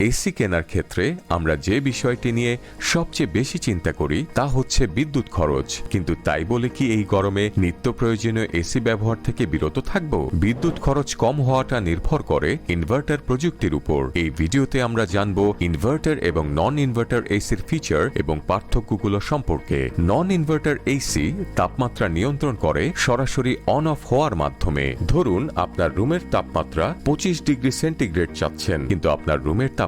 AC কেনার ক্ষেত্রে আমরা যে বিষয়টি নিয়ে সবচেয়ে বেশি চিন্তা করি তা হচ্ছে বিদ্যুৎ খরচ। কিন্তু তাই বলে কি এই গরমে নিত্য প্রয়োজনীয় এসি ব্যবহার থেকে বিরত থাকব? বিদ্যুৎ খরচ কম হওয়াটা নির্ভর করে ইনভার্টার প্রযুক্তির উপর। এই ভিডিওতে আমরা জানব ইনভার্টার এবং নন ইনভার্টার এসির ফিচার এবং পার্থক্যগুলো সম্পর্কে। নন ইনভার্টার এসি তাপমাত্রা নিয়ন্ত্রণ করে সরাসরি অন অফ হওয়ার মাধ্যমে। ধরুন আপনার রুমের তাপমাত্রা 25 ডিগ্রি সেন্টিগ্রেড চাচ্ছেন, কিন্তু আপনার রুমের তাপমাত্রা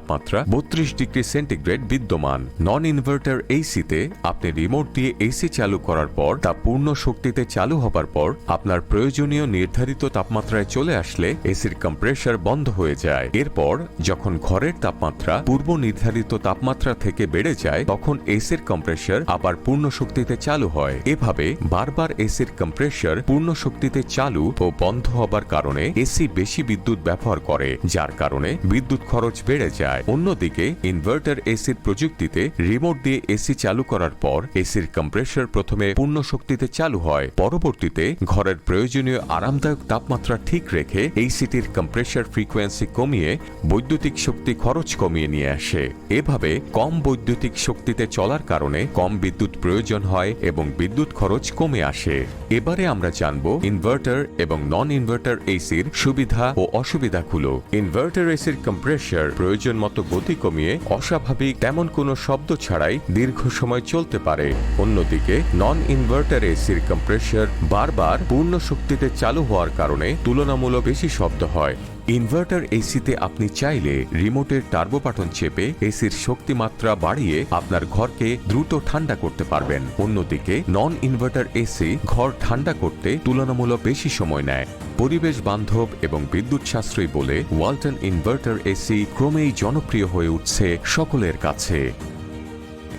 32 ডিগ্রি সেন্টিগ্রেড বিদ্যমান। নন ইনভার্টার এসিতে আপনি রিমোট দিয়ে এসি চালু করার পর তা পূর্ণ শক্তিতে চালু হবার পর আপনার প্রয়োজনীয় নির্ধারিত তাপমাত্রায় চলে আসলে এসির কম্প্রেসার বন্ধ হয়ে যায়। এরপর যখন ঘরের তাপমাত্রা পূর্ব নির্ধারিত তাপমাত্রা থেকে বেড়ে যায় তখন এসির কম্প্রেসার আবার পূর্ণ শক্তিতে চালু হয়। এভাবে বারবার এসির কম্প্রেসার পূর্ণ শক্তিতে চালু ও বন্ধ হবার কারণে এসি বেশি বিদ্যুৎ ব্যবহার করে, যার কারণে বিদ্যুৎ খরচ বেড়ে যায়। অন্যদিকে ইনভার্টার এসির প্রযুক্তিতে রিমোট দিয়ে এসি চালু করার পর এসির কম্প্রেসার প্রথমে পূর্ণ শক্তিতে চালু হয়, পরবর্তীতে ঘরের প্রয়োজনীয় আরামদায়ক তাপমাত্রা ঠিক রেখে এসিটির কম্প্রেসার ফ্রিকোয়েন্সি কমিয়ে বৈদ্যুতিক শক্তি খরচ কমিয়ে নিয়ে আসে। এভাবে কম বৈদ্যুতিক শক্তিতে চলার কারণে কম বিদ্যুৎ প্রয়োজন হয় এবং বিদ্যুৎ খরচ কমে আসে। এবারে আমরা জানব ইনভার্টার এবং নন ইনভার্টার এসির সুবিধা ও অসুবিধাগুলো। ইনভার্টার এসির কম্প্রেসার প্রয়োজন মতো গতি কমিয়ে অস্বাভাবিক তেমন কোনো শব্দ ছাড়াই দীর্ঘ সময় চলতে পারে। অন্যদিকে নন ইনভার্টার এসির কম্প্রেসার বারবার পূর্ণ শক্তিতে চালু হওয়ার কারণে তুলনামূলক বেশি শব্দ হয়। ইনভার্টার এসিতে আপনি চাইলে রিমোটের টার্বো বাটন চেপে এসির শক্তিমাত্রা বাড়িয়ে আপনার ঘরকে দ্রুত ঠান্ডা করতে পারবেন। অন্যদিকে নন ইনভার্টার এসি ঘর ঠান্ডা করতে তুলনামূলক বেশি সময় নেয়। পরিবেশ বান্ধব এবং বিদ্যুৎ সাশ্রয়ী বলে ওয়ালটন ইনভার্টার এসি ক্রমেই জনপ্রিয় হয়ে উঠছে সকলের কাছে।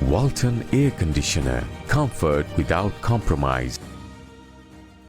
Walton air conditioner, comfort without compromise.